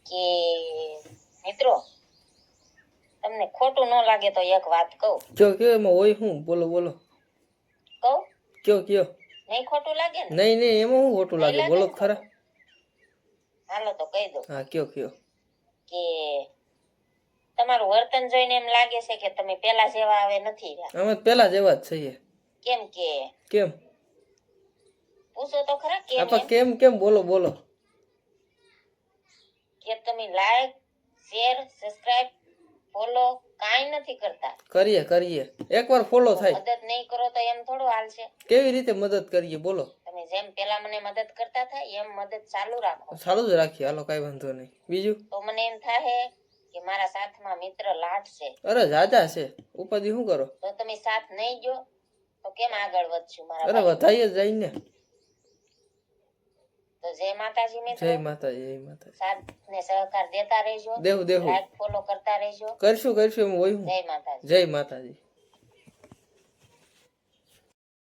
કે મિત્રો તમને ખોટું ન લાગે તો એક વાત કહું. કયો એમાં હોય શું? બોલો બોલો. કહું? કયો. નહીં ખોટું લાગે ને? નહીં એમાં શું ખોટું લાગે? બોલો ખરા. હાલો તો કહી દઉં. હા કયો. કે તમારું વર્તન જોઈને એમ લાગે છે કે તમે પેલા જેવા હવે નથી રહ્યા. અમે પેલા જેવા જ છીએ. કેમ પૂછો તો ખરા કેમ બોલો કે તમે લાઈક શેર સબસ્ક્રાઇબ ફોલો કાંઈ નથી કરતા. કરીએ એકવાર ફોલો થાય. મદદ નહીં કરો તો એમ થોડું હાલશે. કેવી રીતે મદદ કરીએ બોલો? તમે જેમ પેલા મને મદદ કરતા હતા એમ મદદ ચાલુ રાખો. ચાલુ જ રાખીએ. હાલો કાઈ વાંધો નહીં. બીજું તો મને એમ થાય કે મારા સાથમાં મિત્ર લાટ છે. અરે જાજા છે. ઉપાધિ શું કરો? તો તમે સાથ નહીં જો તો કેમ આગળ વધશું મારા? અરે વધાઈ જ જાય ને. તો જય માતાજી મિત્રો. જય માતાજી. સાથ ને સહકાર દેતા રહેજો. દેવું લાઈક ફોલો કરતા રહેજો. કરશું એમ હોય. જય માતાજી. જય માતાજી.